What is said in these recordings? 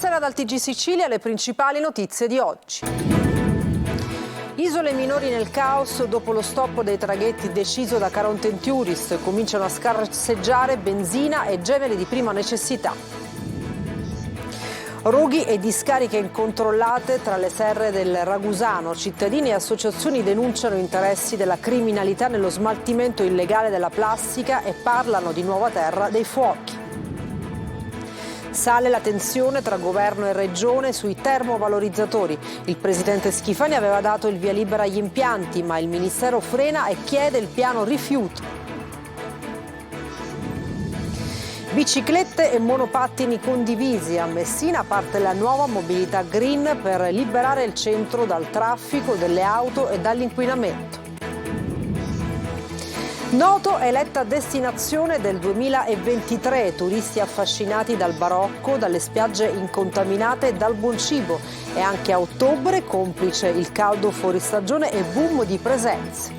Buonasera dal TG Sicilia, le principali notizie di oggi. Isole minori nel caos dopo lo stop dei traghetti deciso da Caronte Tourist. Cominciano a scarseggiare benzina e generi di prima necessità. Roghi e discariche incontrollate tra le serre del Ragusano. Cittadini e associazioni denunciano interessi della criminalità nello smaltimento illegale della plastica e parlano di nuova terra dei fuochi. Sale la tensione tra governo e regione sui termovalorizzatori. Il presidente Schifani aveva dato il via libera agli impianti, ma il ministero frena e chiede il piano rifiuti. Biciclette e monopattini condivisi. A Messina parte la nuova mobilità green per liberare il centro dal traffico delle auto e dall'inquinamento. Noto eletta destinazione del 2023, turisti affascinati dal barocco, dalle spiagge incontaminate e dal buon cibo. E anche a ottobre, complice il caldo fuori stagione e boom di presenze.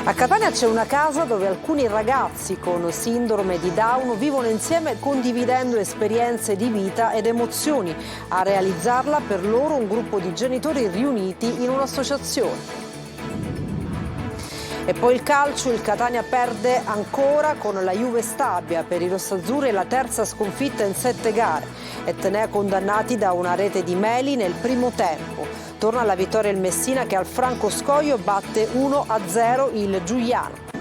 A Catania c'è una casa dove alcuni ragazzi con sindrome di Down vivono insieme condividendo esperienze di vita ed emozioni. A realizzarla per loro un gruppo di genitori riuniti in un'associazione. E poi il calcio, il Catania perde ancora con la Juve Stabia. Per i rossazzurri è la terza sconfitta in 7 gare. Etnea condannati da una rete di Meli nel primo tempo. Torna alla vittoria il Messina che al Franco Scoglio batte 1-0 il Giuliano.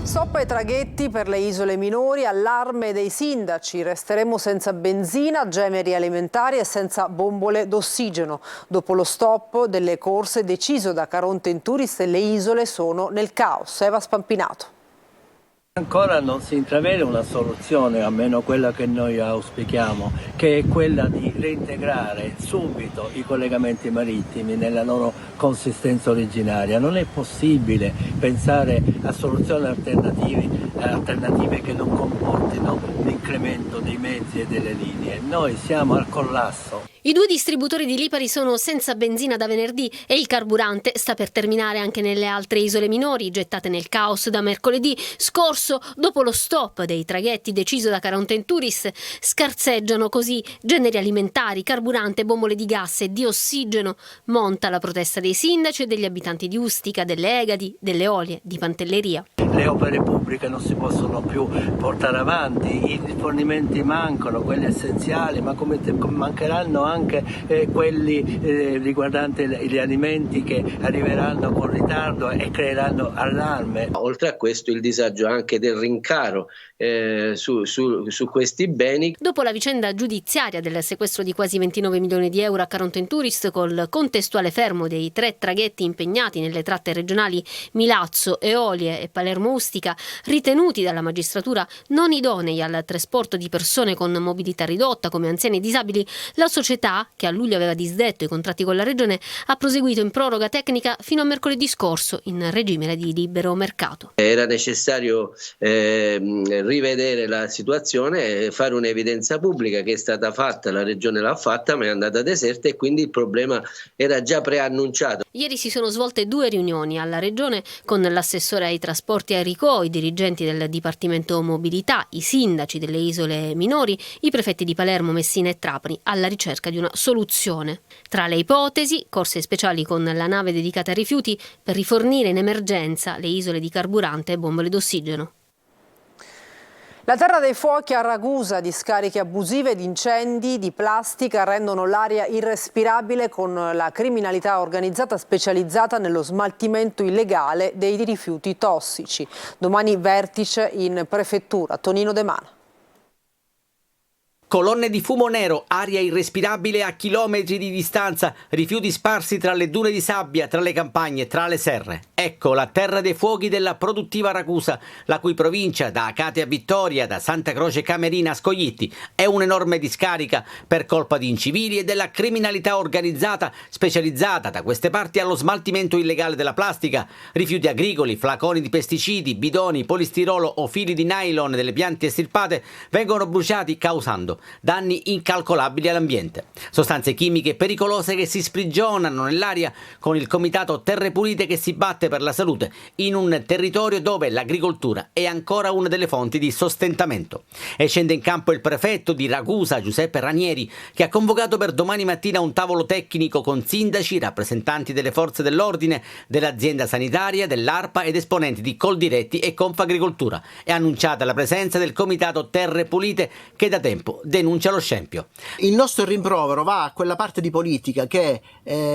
Stop ai traghetti per le isole minori, allarme dei sindaci, resteremo senza benzina, generi alimentari e senza bombole d'ossigeno. Dopo lo stop delle corse deciso da Caronte Tourist, le isole sono nel caos. Eva Spampinato. Ancora non si intravede una soluzione, almeno quella che noi auspichiamo, che è quella di reintegrare subito i collegamenti marittimi nella loro consistenza originaria. Non è possibile pensare a soluzioni alternative che non comportino l'incremento dei mezzi e delle linee. Noi siamo al collasso. I 2 distributori di Lipari sono senza benzina da venerdì e il carburante sta per terminare anche nelle altre isole minori, gettate nel caos da mercoledì scorso dopo lo stop dei traghetti deciso da Caronte Tourist. Scarseggiano così generi alimentari, carburante, bombole di gas e di ossigeno. Monta la protesta dei sindaci e degli abitanti di Ustica, delle Egadi, delle Olie, di Pantelleria. Le opere pubbliche non si possono più portare avanti, i rifornimenti mancano, quelli essenziali, ma come mancheranno anche quelli riguardanti gli alimenti che arriveranno con ritardo e creeranno allarme. Oltre a questo il disagio anche del rincaro su questi beni. Dopo la vicenda giudiziaria del sequestro di quasi 29 milioni di euro a Caronte Tourist col contestuale fermo dei 3 traghetti impegnati nelle tratte regionali Milazzo, Eolie e Palermo Ustica, ritenuti dalla magistratura non idonei al trasporto di persone con mobilità ridotta come anziani e disabili, la società, che a luglio aveva disdetto i contratti con la regione, ha proseguito in proroga tecnica fino a mercoledì scorso in regime di libero mercato. Era necessario rivedere la situazione e fare un'evidenza pubblica che è stata fatta, la regione l'ha fatta ma è andata deserta e quindi il problema era già preannunciato. Ieri si sono svolte 2 riunioni alla regione con l'assessore ai trasporti Enrico, i dirigenti del Dipartimento Mobilità, i sindaci delle isole minori, i prefetti di Palermo, Messina e Trapani, alla ricerca di una soluzione. Tra le ipotesi, corse speciali con la nave dedicata ai rifiuti per rifornire in emergenza le isole di carburante e bombole d'ossigeno. La terra dei fuochi a Ragusa, discariche abusive di incendi di plastica rendono l'aria irrespirabile con la criminalità organizzata specializzata nello smaltimento illegale dei rifiuti tossici. Domani vertice in prefettura. Tonino De Mano. Colonne di fumo nero, aria irrespirabile a chilometri di distanza, rifiuti sparsi tra le dune di sabbia, tra le campagne, tra le serre. Ecco la terra dei fuochi della produttiva Ragusa, la cui provincia, da Acate a Vittoria, da Santa Croce Camerina a Scoglitti, è un'enorme discarica per colpa di incivili e della criminalità organizzata specializzata da queste parti allo smaltimento illegale della plastica, rifiuti agricoli, flaconi di pesticidi, bidoni, polistirolo o fili di nylon delle piante estirpate vengono bruciati causando danni incalcolabili all'ambiente. Sostanze chimiche pericolose che si sprigionano nell'aria con il Comitato Terre Pulite che si batte per la salute in un territorio dove l'agricoltura è ancora una delle fonti di sostentamento. E scende in campo il prefetto di Ragusa, Giuseppe Ranieri, che ha convocato per domani mattina un tavolo tecnico con sindaci, rappresentanti delle forze dell'ordine, dell'azienda sanitaria, dell'ARPA ed esponenti di Coldiretti e Confagricoltura. È annunciata la presenza del Comitato Terre Pulite che da tempo denuncia lo scempio. Il nostro rimprovero va a quella parte di politica che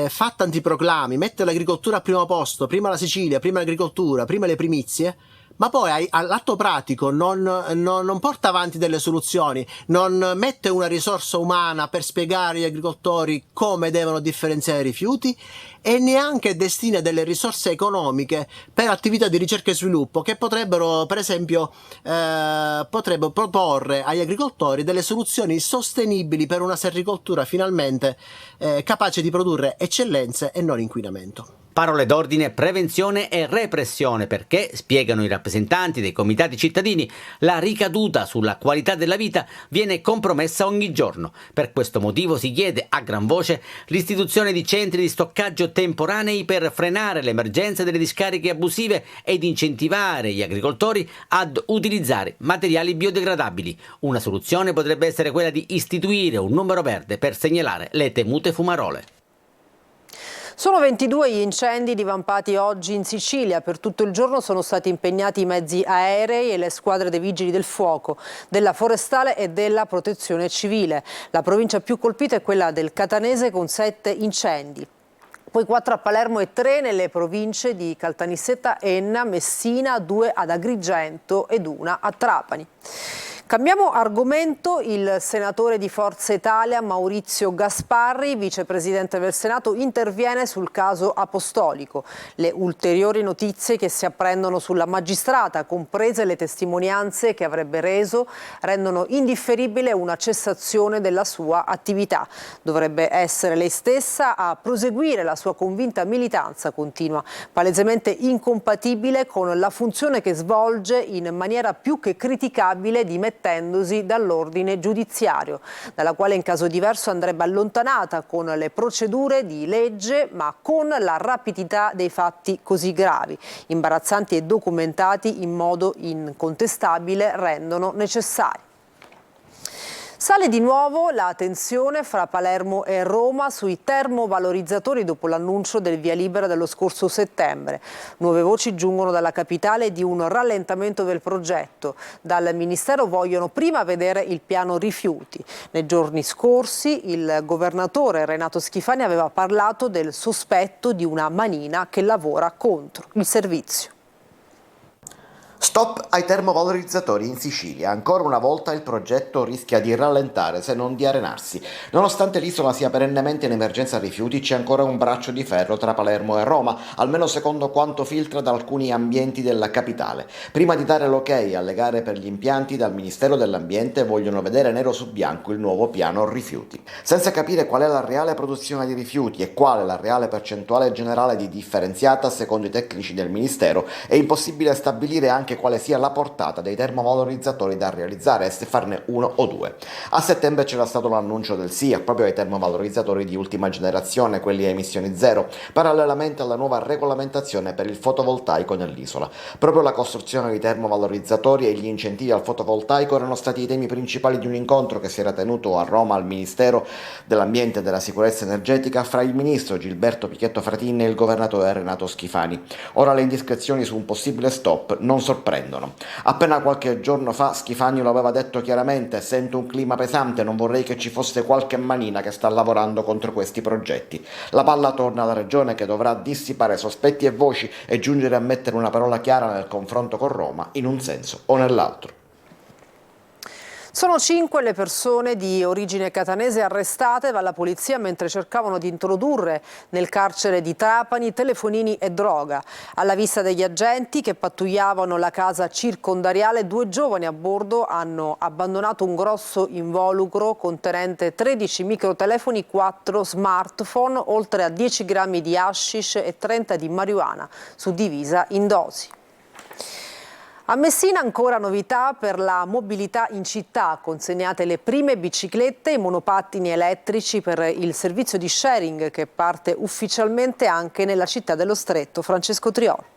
fa tanti proclami, mette l'agricoltura al primo posto, prima la Sicilia, prima l'agricoltura, prima le primizie, ma poi all'atto pratico non porta avanti delle soluzioni, non mette una risorsa umana per spiegare agli agricoltori come devono differenziare i rifiuti e neanche destina delle risorse economiche per attività di ricerca e sviluppo che potrebbero, per esempio, proporre agli agricoltori delle soluzioni sostenibili per una sericoltura finalmente capace di produrre eccellenze e non inquinamento. Parole d'ordine, prevenzione e repressione perché, spiegano i rappresentanti dei comitati cittadini, la ricaduta sulla qualità della vita viene compromessa ogni giorno. Per questo motivo si chiede a gran voce l'istituzione di centri di stoccaggio temporanei per frenare l'emergenza delle discariche abusive ed incentivare gli agricoltori ad utilizzare materiali biodegradabili. Una soluzione potrebbe essere quella di istituire un numero verde per segnalare le temute fumarole. Sono 22 gli incendi divampati oggi in Sicilia. Per tutto il giorno sono stati impegnati i mezzi aerei e le squadre dei vigili del fuoco, della forestale e della protezione civile. La provincia più colpita è quella del Catanese con 7 incendi. Poi 4 a Palermo e 3 nelle province di Caltanissetta, Enna, Messina, 2 ad Agrigento ed 1 a Trapani. Cambiamo argomento. Il senatore di Forza Italia Maurizio Gasparri, vicepresidente del Senato, interviene sul caso Apostolico. Le ulteriori notizie che si apprendono sulla magistrata, comprese le testimonianze che avrebbe reso, rendono indifferibile una cessazione della sua attività. Dovrebbe essere lei stessa a proseguire la sua convinta militanza, continua, palesemente incompatibile con la funzione che svolge in maniera più che criticabile di dall'ordine giudiziario, dalla quale in caso diverso andrebbe allontanata con le procedure di legge, ma con la rapidità dei fatti così gravi, imbarazzanti e documentati in modo incontestabile, rendono necessari. Sale di nuovo la tensione fra Palermo e Roma sui termovalorizzatori dopo l'annuncio del via libera dello scorso settembre. Nuove voci giungono dalla capitale di un rallentamento del progetto. Dal Ministero vogliono prima vedere il piano rifiuti. Nei giorni scorsi il governatore Renato Schifani aveva parlato del sospetto di una manina che lavora contro il servizio. Stop ai termovalorizzatori in Sicilia. Ancora una volta il progetto rischia di rallentare, se non di arenarsi. Nonostante l'isola sia perennemente in emergenza rifiuti, c'è ancora un braccio di ferro tra Palermo e Roma, almeno secondo quanto filtra da alcuni ambienti della capitale. Prima di dare l'ok alle gare per gli impianti, dal Ministero dell'Ambiente vogliono vedere nero su bianco il nuovo piano rifiuti. Senza capire qual è la reale produzione di rifiuti e quale la reale percentuale generale di differenziata, secondo i tecnici del Ministero, è impossibile stabilire anche quale sia la portata dei termovalorizzatori da realizzare e se farne uno o due. A settembre c'era stato l'annuncio del sì proprio ai termovalorizzatori di ultima generazione, quelli a emissioni zero, parallelamente alla nuova regolamentazione per il fotovoltaico nell'isola. Proprio la costruzione di termovalorizzatori e gli incentivi al fotovoltaico erano stati i temi principali di un incontro che si era tenuto a Roma al Ministero dell'Ambiente e della Sicurezza Energetica fra il ministro Gilberto Pichetto Fratin e il governatore Renato Schifani. Ora le indiscrezioni su un possibile stop non sorprendono. Appena qualche giorno fa Schifani lo aveva detto chiaramente: sento un clima pesante, non vorrei che ci fosse qualche manina che sta lavorando contro questi progetti. La palla torna alla regione, che dovrà dissipare sospetti e voci e giungere a mettere una parola chiara nel confronto con Roma in un senso o nell'altro. Sono 5 le persone di origine catanese arrestate dalla polizia mentre cercavano di introdurre nel carcere di Trapani telefonini e droga. Alla vista degli agenti che pattugliavano la casa circondariale, 2 giovani a bordo hanno abbandonato un grosso involucro contenente 13 microtelefoni, 4 smartphone, oltre a 10 grammi di hashish e 30 di marijuana, suddivisa in dosi. A Messina ancora novità per la mobilità in città, consegnate le prime biciclette e monopattini elettrici per il servizio di sharing che parte ufficialmente anche nella città dello Stretto. Francesco Triolo.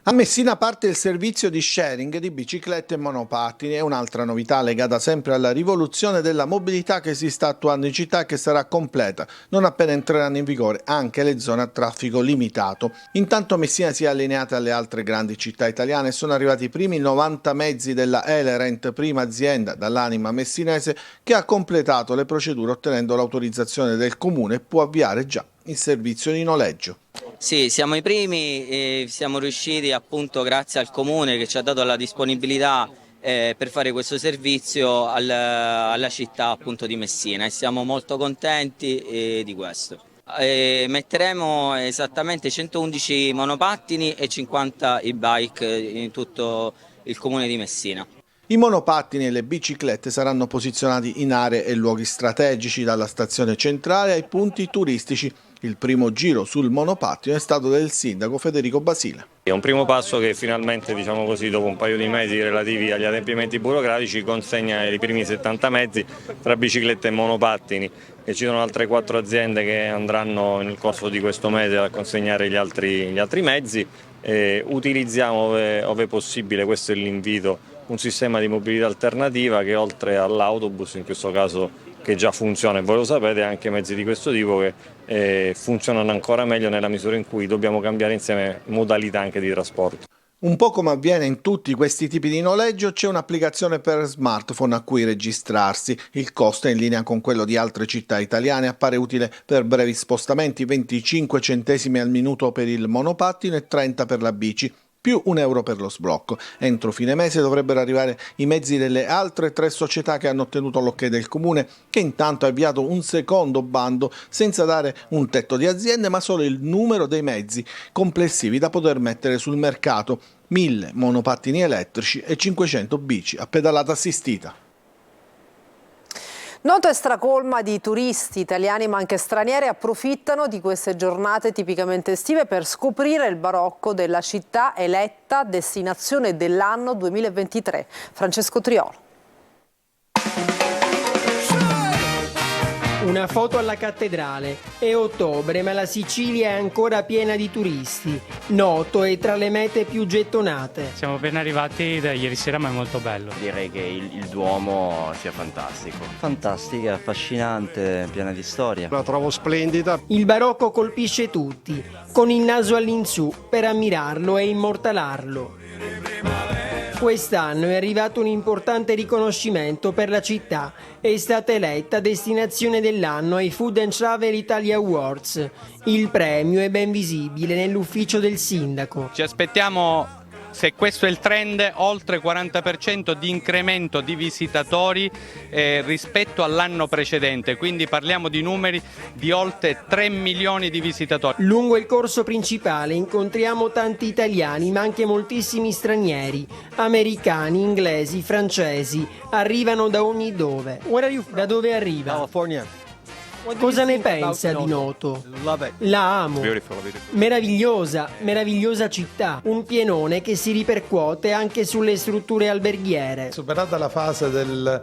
A Messina parte il servizio di sharing di biciclette e monopattini. È un'altra novità legata sempre alla rivoluzione della mobilità che si sta attuando in città e che sarà completa non appena entreranno in vigore anche le zone a traffico limitato. Intanto Messina si è allineata alle altre grandi città italiane e sono arrivati i primi 90 mezzi della Elerent, prima azienda dall'anima messinese che ha completato le procedure ottenendo l'autorizzazione del comune e può avviare già il servizio di noleggio. Sì, siamo i primi e siamo riusciti appunto grazie al comune che ci ha dato la disponibilità per fare questo servizio alla città appunto di Messina e siamo molto contenti di questo. Metteremo esattamente 111 monopattini e 50 e-bike in tutto il comune di Messina. I monopattini e le biciclette saranno posizionati in aree e luoghi strategici, dalla stazione centrale ai punti turistici. Il primo giro sul monopattino è stato del sindaco Federico Basile. È un primo passo che finalmente, diciamo così, dopo un paio di mesi relativi agli adempimenti burocratici, consegna i primi 70 mezzi tra biciclette e monopattini, e ci sono altre 4 aziende che andranno nel corso di questo mese a consegnare gli altri mezzi. Utilizziamo ove possibile, questo è l'invito, un sistema di mobilità alternativa che oltre all'autobus, in questo caso che già funziona e voi lo sapete, anche mezzi di questo tipo che funzionano ancora meglio nella misura in cui dobbiamo cambiare insieme modalità anche di trasporto. Un po' come avviene in tutti questi tipi di noleggio, c'è un'applicazione per smartphone a cui registrarsi. Il costo è in linea con quello di altre città italiane, appare utile per brevi spostamenti, 25 centesimi al minuto per il monopattino e 30 per la bici, più €1 per lo sblocco. Entro fine mese dovrebbero arrivare i mezzi delle altre 3 società che hanno ottenuto l'ok del comune, che intanto ha avviato un secondo bando senza dare un tetto di aziende, ma solo il numero dei mezzi complessivi da poter mettere sul mercato: 1000 monopattini elettrici e 500 bici a pedalata assistita. Noto e stracolma di turisti italiani ma anche stranieri approfittano di queste giornate tipicamente estive per scoprire il barocco della città eletta destinazione dell'anno 2023. Francesco Triolo. Una foto alla cattedrale. È ottobre, ma la Sicilia è ancora piena di turisti. Noto è tra le mete più gettonate. Siamo appena arrivati da ieri sera, ma è molto bello. Direi che il Duomo sia fantastico. Fantastica, affascinante, piena di storia. La trovo splendida. Il barocco colpisce tutti, con il naso all'insù, per ammirarlo e immortalarlo. Quest'anno è arrivato un importante riconoscimento per la città. È stata eletta destinazione dell'anno ai Food and Travel Italia Awards. Il premio è ben visibile nell'ufficio del sindaco. Ci aspettiamo, se questo è il trend, oltre 40% di incremento di visitatori rispetto all'anno precedente, quindi parliamo di numeri di oltre 3 milioni di visitatori. Lungo il corso principale incontriamo tanti italiani ma anche moltissimi stranieri, americani, inglesi, francesi, arrivano da ogni dove. Da dove arriva? California. Cosa ne pensa di Noto? La amo. Meravigliosa città. Un pienone che si ripercuote anche sulle strutture alberghiere. Superata la fase del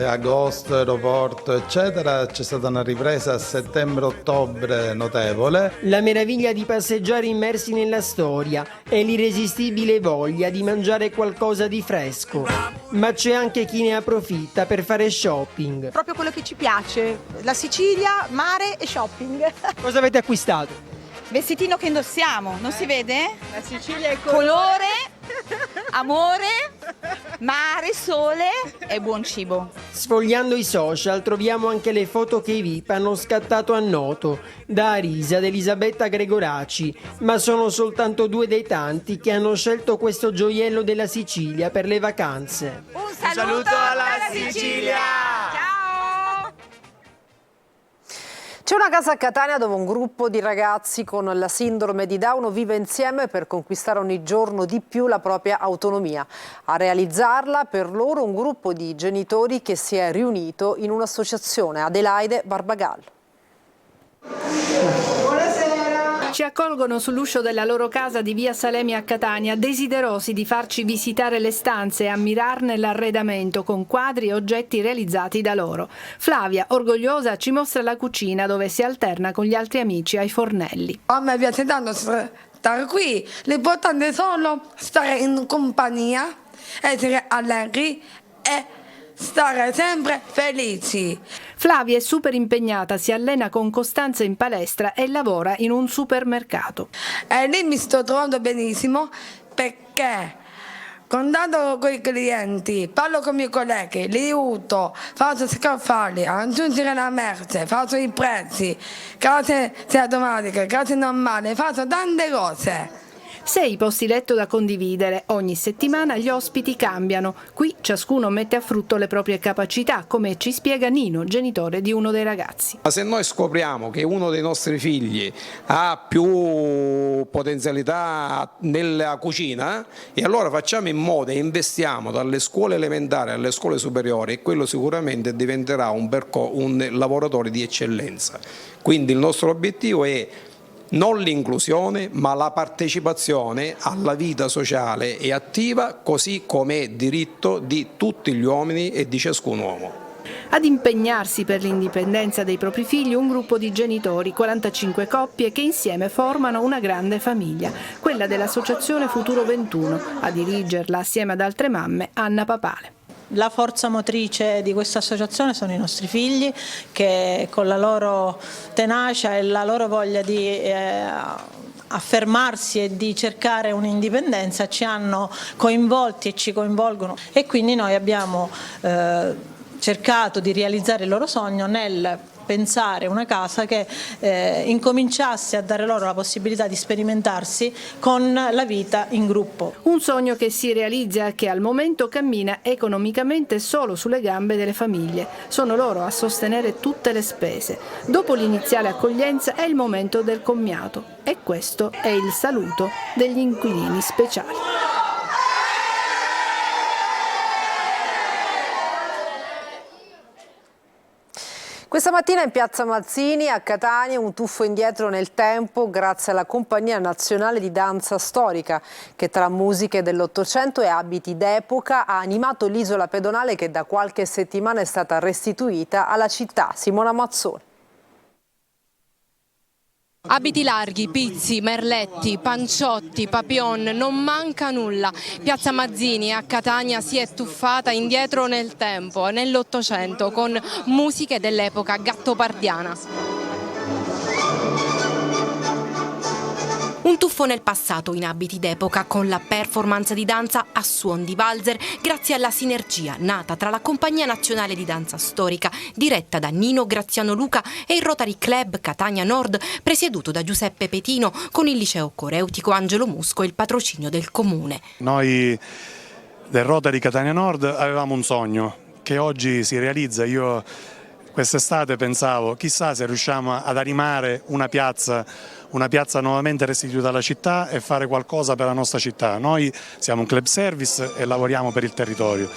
agosto, aeroporto, eccetera, c'è stata una ripresa a settembre-ottobre notevole. La meraviglia di passeggiare immersi nella storia e l'irresistibile voglia di mangiare qualcosa di fresco. Ma c'è anche chi ne approfitta per fare shopping. Proprio quello che ci piace, la Sicilia, mare e shopping. Cosa avete acquistato? Vestitino che indossiamo, non si vede? La Sicilia è colore, amore, mare, sole e buon cibo. Sfogliando i social troviamo anche le foto che i VIP hanno scattato a Noto, da Arisa ad Elisabetta Gregoraci, ma sono soltanto 2 dei tanti che hanno scelto questo gioiello della Sicilia per le vacanze. Un saluto alla Sicilia! Ciao! C'è una casa a Catania dove un gruppo di ragazzi con la sindrome di Down vive insieme per conquistare ogni giorno di più la propria autonomia. A realizzarla per loro un gruppo di genitori che si è riunito in un'associazione. Adelaide Barbagallo. Buonasera. Ci accolgono sull'uscio della loro casa di via Salemi a Catania, desiderosi di farci visitare le stanze e ammirarne l'arredamento con quadri e oggetti realizzati da loro. Flavia, orgogliosa, ci mostra la cucina dove si alterna con gli altri amici ai fornelli. A me piace tanto stare qui, l'importante è solo stare in compagnia, essere allegri e stare sempre felici. Flavia è super impegnata, si allena con costanza in palestra e lavora in un supermercato. E lì mi sto trovando benissimo perché contatto con i clienti, parlo con i miei colleghi, li aiuto, faccio scaffali, aggiungere la merce, faccio i prezzi, case automatiche, case normali, faccio tante cose. 6 posti letto da condividere. Ogni settimana gli ospiti cambiano. Qui ciascuno mette a frutto le proprie capacità, come ci spiega Nino, genitore di uno dei ragazzi. Ma se noi scopriamo che uno dei nostri figli ha più potenzialità nella cucina, e allora facciamo in modo e investiamo dalle scuole elementari alle scuole superiori, e quello sicuramente diventerà un lavoratore di eccellenza. Quindi il nostro obiettivo è non l'inclusione, ma la partecipazione alla vita sociale e attiva, così come è diritto di tutti gli uomini e di ciascun uomo. Ad impegnarsi per l'indipendenza dei propri figli un gruppo di genitori, 45 coppie che insieme formano una grande famiglia, quella dell'Associazione Futuro 21, a dirigerla assieme ad altre mamme Anna Papale. La forza motrice di questa associazione sono i nostri figli che con la loro tenacia e la loro voglia di affermarsi e di cercare un'indipendenza ci hanno coinvolti e ci coinvolgono, e quindi noi abbiamo cercato di realizzare il loro sogno nel pensare una casa che incominciasse a dare loro la possibilità di sperimentarsi con la vita in gruppo. Un sogno che si realizza e che al momento cammina economicamente solo sulle gambe delle famiglie. Sono loro a sostenere tutte le spese. Dopo l'iniziale accoglienza è il momento del commiato e questo è il saluto degli inquilini speciali. Questa mattina in piazza Mazzini a Catania un tuffo indietro nel tempo grazie alla Compagnia Nazionale di Danza Storica che tra musiche dell'Ottocento e abiti d'epoca ha animato l'isola pedonale che da qualche settimana è stata restituita alla città. Simona Mazzoni. Abiti larghi, pizzi, merletti, panciotti, papillon, non manca nulla. Piazza Mazzini a Catania si è tuffata indietro nel tempo, nell'Ottocento, con musiche dell'epoca gattopardiana. Un tuffo nel passato in abiti d'epoca con la performance di danza a suon di valzer grazie alla sinergia nata tra la Compagnia Nazionale di Danza Storica diretta da Nino Graziano Luca e il Rotary Club Catania Nord presieduto da Giuseppe Petino con il liceo coreutico Angelo Musco e il patrocinio del comune. Noi del Rotary Catania Nord avevamo un sogno che oggi si realizza. Io quest'estate pensavo chissà se riusciamo ad animare una piazza nuovamente restituita alla città e fare qualcosa per la nostra città. Noi siamo un club service e lavoriamo per il territorio.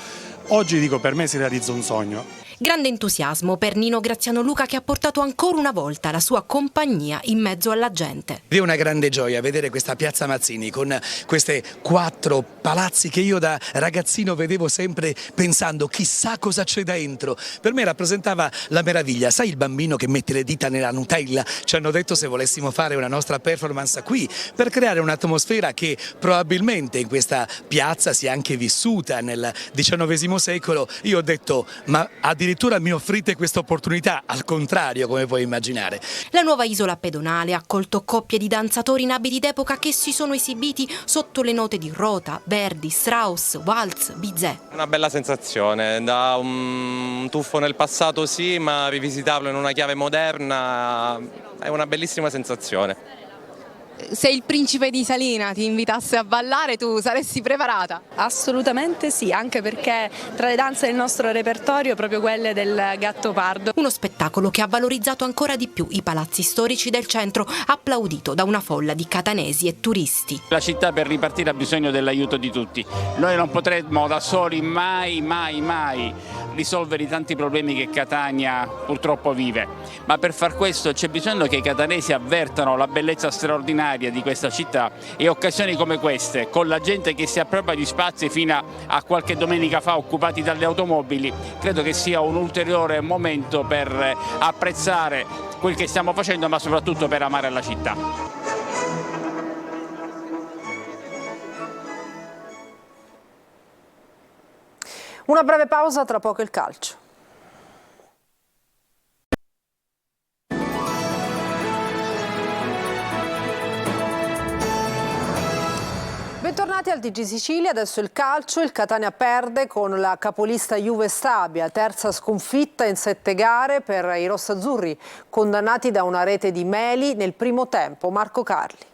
Oggi dico per me si realizza un sogno. Grande entusiasmo per Nino Graziano Luca che ha portato ancora una volta la sua compagnia in mezzo alla gente. È una grande gioia vedere questa piazza Mazzini con queste 4 palazzi che io da ragazzino vedevo sempre pensando chissà cosa c'è dentro. Per me rappresentava la meraviglia. Sai il bambino che mette le dita nella Nutella? Ci hanno detto se volessimo fare una nostra performance qui per creare un'atmosfera che probabilmente in questa piazza si è anche vissuta nel XIX secolo. Io ho detto ma addirittura mi offrite questa opportunità, al contrario come puoi immaginare. La nuova isola pedonale ha accolto coppie di danzatori in abiti d'epoca che si sono esibiti sotto le note di Rota, Verdi, Strauss, Waltz, Bizet. Una bella sensazione, da un tuffo nel passato sì, ma rivisitarlo in una chiave moderna è una bellissima sensazione. se il principe di Salina ti invitasse a ballare, tu saresti preparata? Assolutamente sì, anche perché tra le danze del nostro repertorio proprio quelle del Gattopardo. Uno spettacolo che ha valorizzato ancora di più i palazzi storici del centro, applaudito da una folla di catanesi e turisti. La città per ripartire ha bisogno dell'aiuto di tutti. Noi non potremo da soli mai risolvere i tanti problemi che Catania purtroppo vive, ma per far questo c'è bisogno che i catanesi avvertano la bellezza straordinaria di questa città, e occasioni come queste, con la gente che si appropria di spazi fino a qualche domenica fa occupati dalle automobili, credo che sia un ulteriore momento per apprezzare quel che stiamo facendo, ma soprattutto per amare la città. Una breve pausa, tra poco il calcio. Bentornati al TG Sicilia, adesso il calcio. Il Catania perde con la capolista Juve Stabia, terza sconfitta in 7 gare per i rossazzurri, condannati da una rete di Meli nel primo tempo. Marco Carli.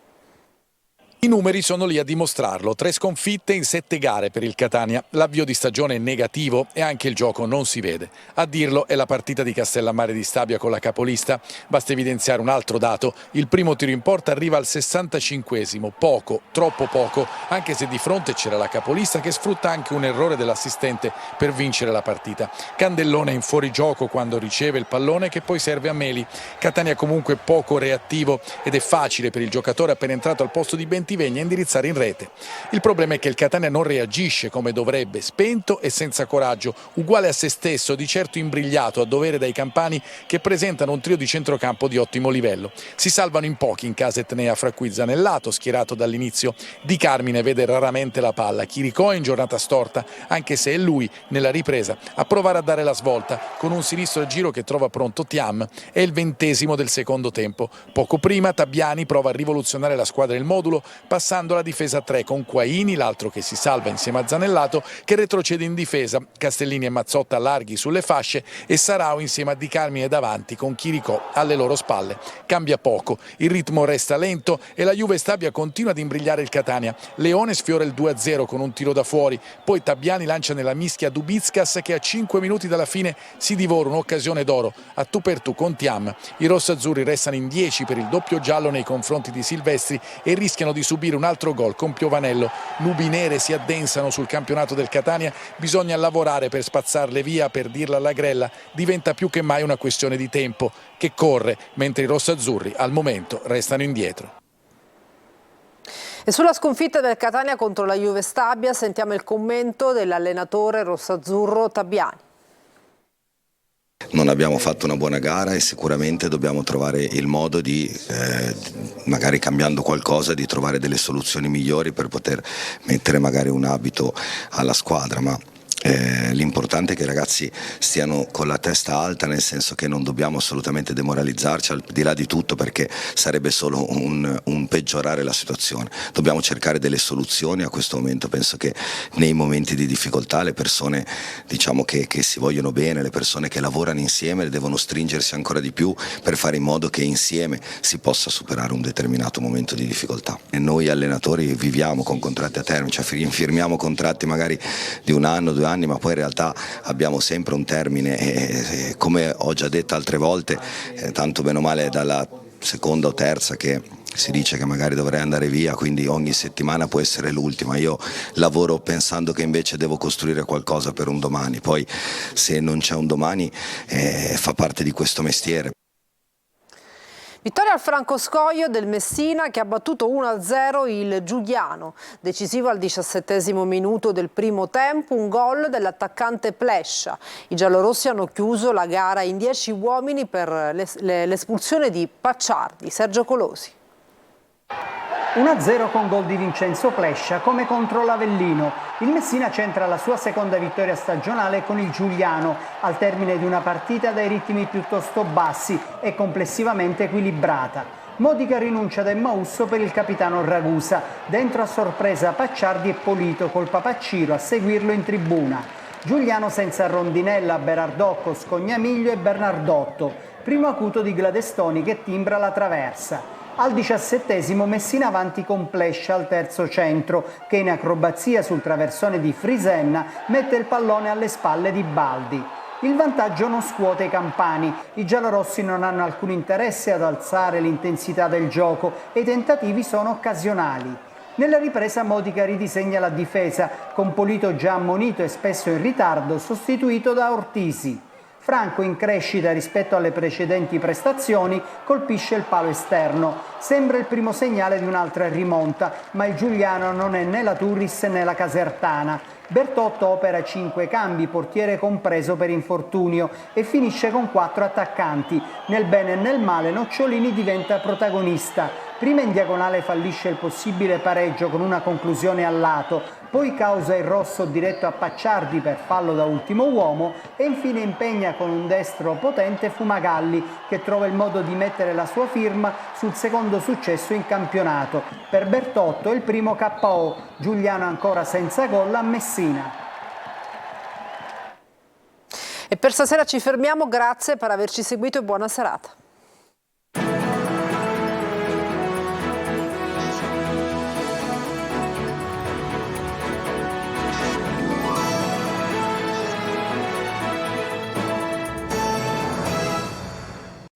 I numeri sono lì a dimostrarlo, 3 sconfitte in 7 gare per il Catania, l'avvio di stagione è negativo e anche il gioco non si vede. A dirlo è la partita di Castellammare di Stabia con la capolista, basta evidenziare un altro dato, il primo tiro in porta arriva al 65esimo, poco, troppo poco, anche se di fronte c'era la capolista che sfrutta anche un errore dell'assistente per vincere la partita. Candellone in fuorigioco quando riceve il pallone che poi serve a Meli, Catania comunque poco reattivo ed è facile per il giocatore appena entrato al posto di Bentivegna indirizzare in rete. Il problema è che il Catania non reagisce come dovrebbe, spento e senza coraggio, uguale a se stesso, di certo imbrigliato a dovere dai campani che presentano un trio di centrocampo di ottimo livello. Si salvano in pochi in casa Etnea, fra cui Zanellato, schierato dall'inizio. Di Carmine vede raramente la palla, Chiricò è in giornata storta, anche se è lui nella ripresa a provare a dare la svolta con un sinistro giro che trova pronto Thiam. È il 20° del secondo tempo. Poco prima Tabiani prova a rivoluzionare la squadra del modulo passando la difesa a 3 con Quaini, l'altro che si salva insieme a Zanellato, che retrocede in difesa, Castellini e Mazzotta larghi sulle fasce e Sarao insieme a Di Carmine davanti con Chiricò alle loro spalle. Cambia poco, il ritmo resta lento e la Juve Stabia continua ad imbrigliare il Catania. Leone sfiora il 2-0 con un tiro da fuori, poi Tabiani lancia nella mischia Dubickas che a 5 minuti dalla fine si divora un'occasione d'oro a tu per tu con Thiam. I rossazzurri restano in 10 per il doppio giallo nei confronti di Silvestri e rischiano di subire un altro gol con Piovanello. Nubi nere si addensano sul campionato del Catania, bisogna lavorare per spazzarle via, per dirla alla grella, diventa più che mai una questione di tempo che corre, mentre i rossazzurri al momento restano indietro. E sulla sconfitta del Catania contro la Juve Stabia sentiamo il commento dell'allenatore rossazzurro Tabiani. Non abbiamo fatto una buona gara e sicuramente dobbiamo trovare il modo di, magari cambiando qualcosa, di trovare delle soluzioni migliori per poter mettere magari un abito alla squadra, ma l'importante è che i ragazzi stiano con la testa alta, nel senso che non dobbiamo assolutamente demoralizzarci al di là di tutto, perché sarebbe solo un peggiorare la situazione. Dobbiamo cercare delle soluzioni. A questo momento penso che nei momenti di difficoltà le persone, diciamo, che si vogliono bene, le persone che lavorano insieme devono stringersi ancora di più per fare in modo che insieme si possa superare un determinato momento di difficoltà. E noi allenatori viviamo con contratti a termine, cioè firmiamo contratti magari di 1 anno, 2 anni, ma poi in realtà abbiamo sempre un termine e come ho già detto altre volte, tanto bene o male dalla seconda o terza che si dice che magari dovrei andare via, quindi ogni settimana può essere l'ultima. Io lavoro pensando che invece devo costruire qualcosa per un domani, poi se non c'è un domani fa parte di questo mestiere. Vittoria al Francoscoglio del Messina che ha battuto 1-0 il Giuliano, decisivo al 17° minuto del primo tempo, un gol dell'attaccante Plescia. I giallorossi hanno chiuso la gara in 10 uomini per l'espulsione di Pacciardi. Sergio Colosi. 1-0 con gol di Vincenzo Plescia come contro l'Avellino. Il Messina centra la sua seconda vittoria stagionale con il Giuliano al termine di una partita dai ritmi piuttosto bassi e complessivamente equilibrata. Modica rinuncia da Emmausso per il capitano Ragusa. Dentro a sorpresa Pacciardi e Polito col Papacciro a seguirlo in tribuna. Giuliano senza Rondinella, Berardocco, Scognamiglio e Bernardotto. Primo acuto di Gladestoni che timbra la traversa. Al 17esimo Messina avanti con Plescia al terzo centro, che in acrobazia sul traversone di Frisenna mette il pallone alle spalle di Baldi. Il vantaggio non scuote i campani, i giallorossi non hanno alcun interesse ad alzare l'intensità del gioco e i tentativi sono occasionali. Nella ripresa Modica ridisegna la difesa, con Polito già ammonito e spesso in ritardo, sostituito da Ortisi. Franco, in crescita rispetto alle precedenti prestazioni, colpisce il palo esterno. Sembra il primo segnale di un'altra rimonta, ma il giuliano non è né la Turris né la Casertana. Bertotto opera 5 cambi, portiere compreso per infortunio, e finisce con 4 attaccanti. Nel bene e nel male Nocciolini diventa protagonista. Prima in diagonale fallisce il possibile pareggio con una conclusione a lato, poi causa il rosso diretto a Pacciardi per fallo da ultimo uomo e infine impegna con un destro potente Fumagalli, che trova il modo di mettere la sua firma sul secondo successo in campionato. Per Bertotto è il primo KO, Giuliano ancora senza gol a Messina. E per stasera ci fermiamo, grazie per averci seguito e buona serata.